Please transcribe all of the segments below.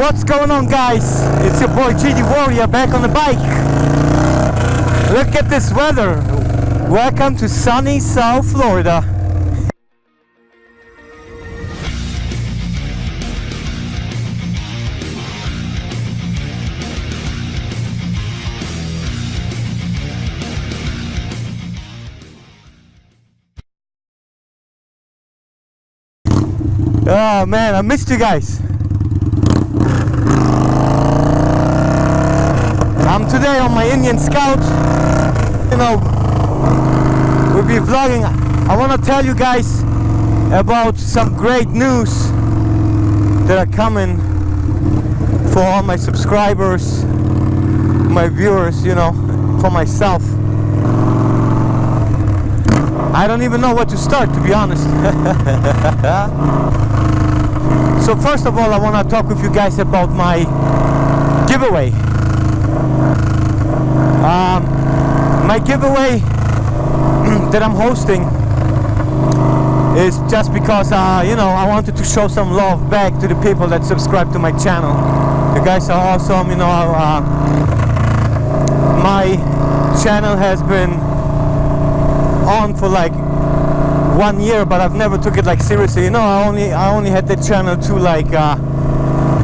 What's going on, guys? It's your boy GD Warrior back on the bike. Look at this weather. Welcome to sunny South Florida. Oh man, I missed you guys. I'm today on my Indian Scout. You know, we'll be vlogging. I want to tell you guys about some great news that are coming for all my subscribers, my viewers, you know, for myself. I don't even know where to start, to be honest. So first of all, I want to talk with you guys about my giveaway. My giveaway that I'm hosting is just because you know, I wanted to show some love back to the people that subscribe to my channel. You guys are awesome. You know, my channel has been on for like 1 year, but I've never took it like seriously. You know, I only had the channel to like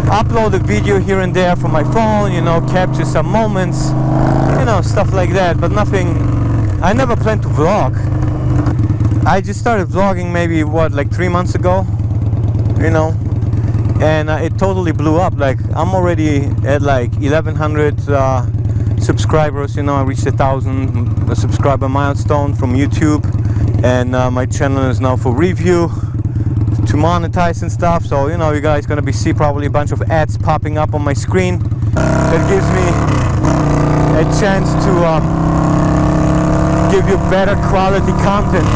upload a video here and there from my phone, you know, capture some moments, you know, stuff like that, but nothing. I never planned to vlog. I just started vlogging maybe what, like 3 months ago, you know, and it totally blew up. Like, I'm already at like 1100 subscribers. You know, I reached 1,000 subscriber milestone from YouTube, and my channel is now for review to monetize and stuff. So, you know, you guys gonna see probably a bunch of ads popping up on my screen. That gives me a chance to give you better quality content.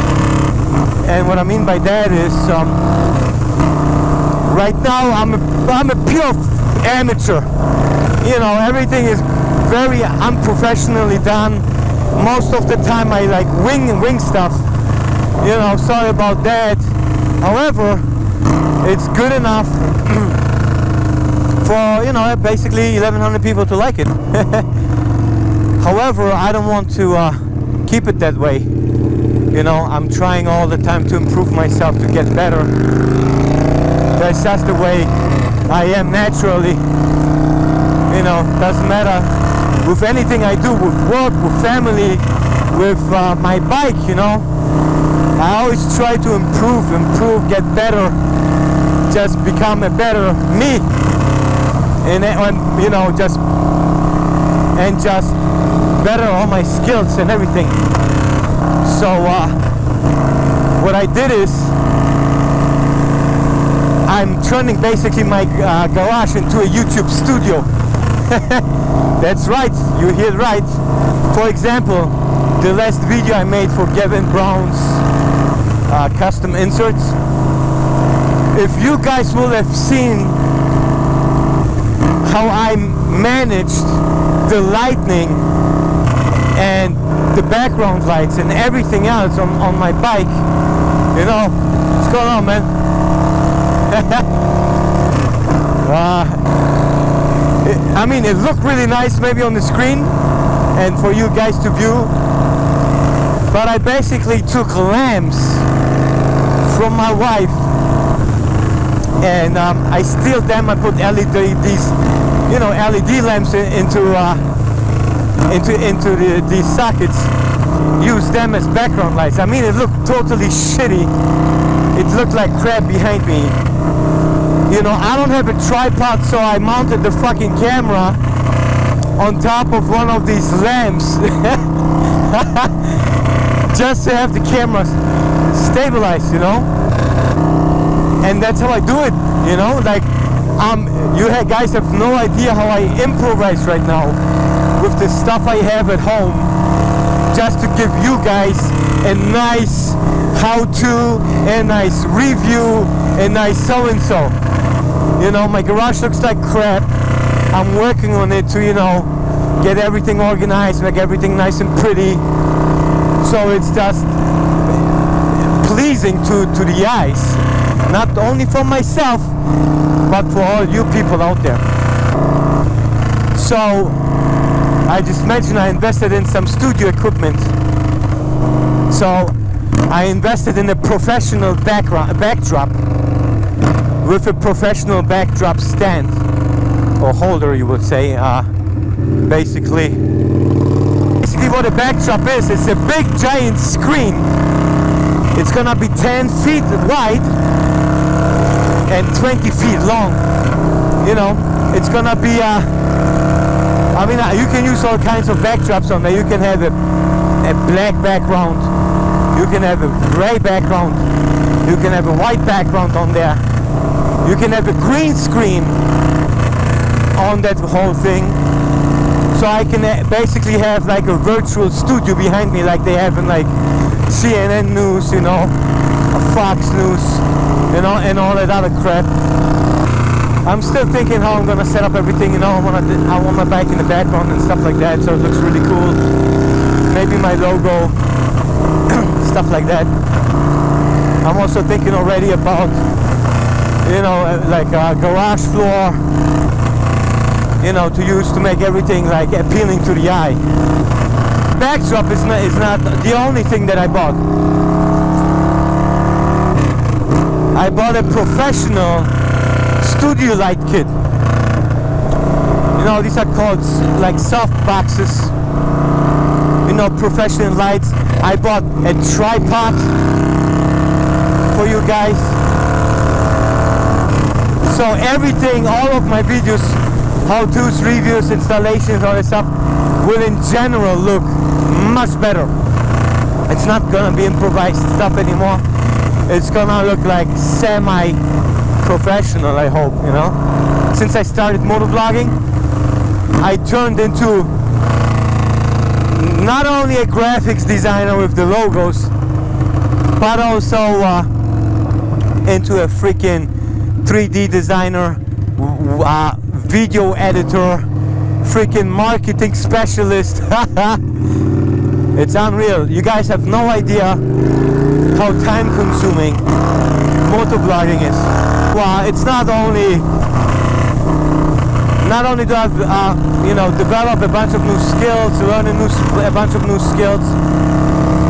And what I mean by that is, right now I'm a pure amateur. You know, everything is very unprofessionally done. Most of the time I like wing stuff. You know, sorry about that. However, it's good enough for, you know, basically 1100 people to like it. However, I don't want to keep it that way. You know, I'm trying all the time to improve myself, to get better. That's just the way I am naturally. You know, doesn't matter with anything I do, with work, with family, with my bike, you know. I always try to improve, get better, just become a better me, and you know, just better all my skills and everything. So what I did is, I'm turning basically my garage into a YouTube studio. That's right, you heard right. For example, the last video I made for Gavin Brown's custom inserts, if you guys will have seen how I managed the lighting and the background lights and everything else on my bike, you know, what's going on, man? I mean, it looked really nice maybe on the screen and for you guys to view, but I basically took lamps from my wife and I steeled them. I put these you know, LED lamps into these sockets, use them as background lights. I mean, it looked totally shitty. It looked like crap behind me. You know, I don't have a tripod, so I mounted the fucking camera on top of one of these lamps just to have the camera stabilized, you know. And that's how I do it, you know. Like, you guys have no idea how I improvise right now with the stuff I have at home, just to give you guys a nice how-to, a nice review, a nice so-and-so. You know, my garage looks like crap. I'm working on it to, you know, get everything organized, make everything nice and pretty, so it's just pleasing to the eyes, not only for myself, but for all you people out there. So I just mentioned I invested in some studio equipment. So I invested in a professional backdrop with a professional backdrop stand or holder, you would say. Basically what a backdrop is, it's a big giant screen. It's gonna be 10 feet wide and 20 feet long. You know, it's gonna be I mean, you can use all kinds of backdrops on there. You can have a black background, you can have a gray background, you can have a white background on there, you can have a green screen on that whole thing. So I can basically have like a virtual studio behind me, like they have in like CNN News, you know, Fox News, you know, and all that other crap. I'm still thinking how I'm gonna set up everything, you know. I want my bike in the background and stuff like that, so it looks really cool. Maybe my logo, stuff like that. I'm also thinking already about, you know, like a garage floor, you know, to use to make everything like appealing to the eye. Backdrop is not the only thing that I bought. I bought a professional studio light kit. You know, these are called like soft boxes. You know, professional lights. I bought a tripod for you guys. So everything, all of my videos, how-tos, reviews, installations, all that stuff will in general look much better. It's not gonna be improvised stuff anymore. It's gonna look like semi-professional, I hope, you know. Since I started motovlogging, I turned into not only a graphics designer with the logos, but also into a freaking 3D designer, video editor, freaking marketing specialist. It's unreal. You guys have no idea how time consuming motovlogging is. Well, it's not only do I you know, develop a bunch of new skills, learn a bunch of new skills,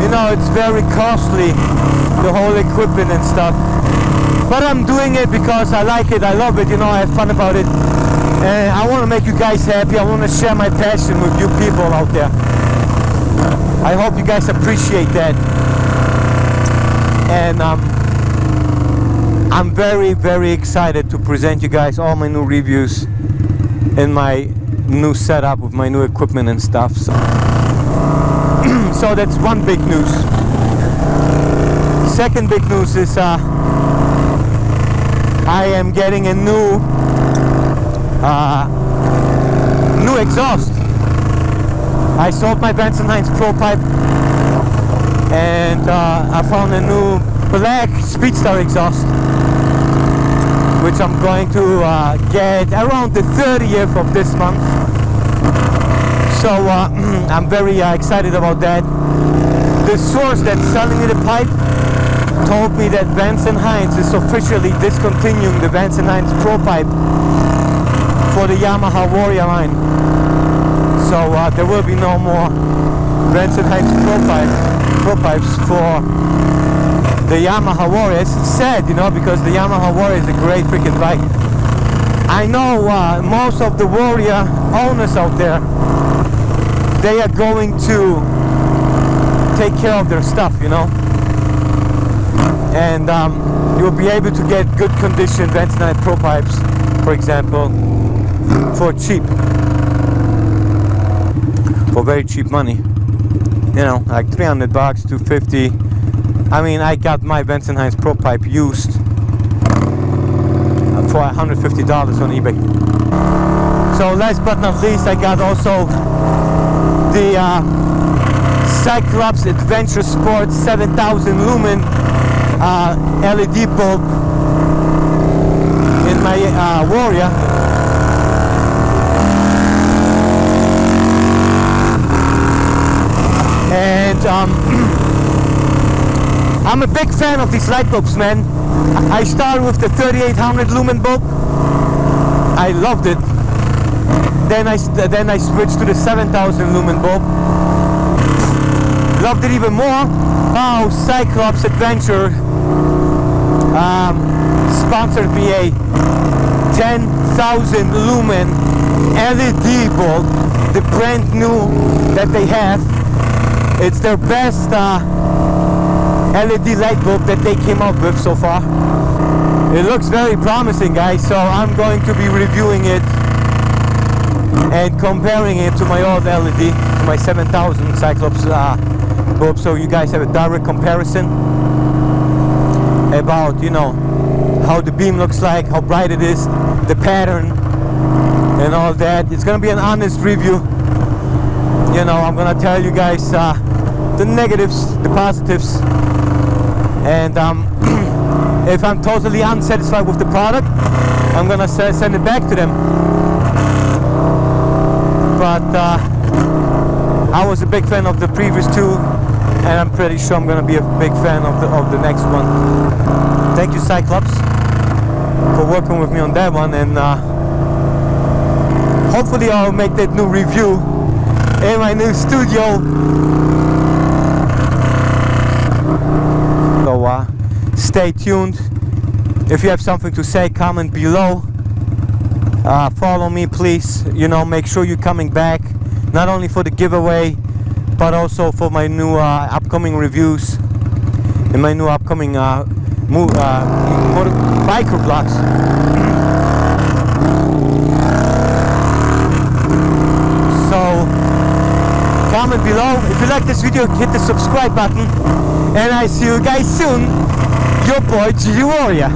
you know, it's very costly, the whole equipment and stuff. But I'm doing it because I like it, I love it, you know, I have fun about it. And I want to make you guys happy. I want to share my passion with you people out there. I hope you guys appreciate that. And I'm very, very excited to present you guys all my new reviews and my new setup with my new equipment and stuff. So, so that's one big news. Second big news is I am getting a new exhaust. I sold my Benson Hines Pro Pipe and I found a new black Speedstar exhaust, which I'm going to get around the 30th of this month. So I'm very excited about that. The source that's selling me the pipe told me that Benson Hines is officially discontinuing the Benson Hines Pro Pipe for the Yamaha Warrior line. So there will be no more Benson Hines Pro Pipes for the Yamaha Warrior. It's sad, you know, because the Yamaha Warrior is a great freaking bike. I know most of the Warrior owners out there, they are going to take care of their stuff, you know. And you'll be able to get good condition Benson Hines Pro Pipes, for example, for cheap. For very cheap money. You know, like $300, $250. I mean, I got my Benson Hines Pro Pipe used for $150 on eBay. So last but not least, I got also the Cyclops Adventure Sport 7000 lumen LED bulb in my Warrior. And I'm a big fan of these light bulbs, man. I started with the 3800 lumen bulb. I loved it. Then I switched to the 7000 lumen bulb. Loved it even more. Oh, Cyclops Adventure sponsored me a 10,000 lumen LED bulb, the brand new that they have. It's their best LED light bulb that they came up with so far. It looks very promising, guys, so I'm going to be reviewing it and comparing it to my old LED, to my 7000 Cyclops bulb, so you guys have a direct comparison about, you know, how the beam looks like, how bright it is, the pattern and all that. It's gonna be an honest review. You know, I'm gonna tell you guys the negatives, the positives, and if I'm totally unsatisfied with the product, I'm gonna send it back to them. But I was a big fan of the previous two, and I'm pretty sure I'm gonna be a big fan of the next one. Thank you, Cyclops, for working with me on that one, and hopefully I'll make that new review in my new studio. So stay tuned. If you have something to say, comment below. Follow me, please. You know, make sure you're coming back, not only for the giveaway, but also for my new upcoming reviews and my new upcoming microvlogs. So comment below. If you like this video, hit the subscribe button, and I see you guys soon. Your boy G Warrior.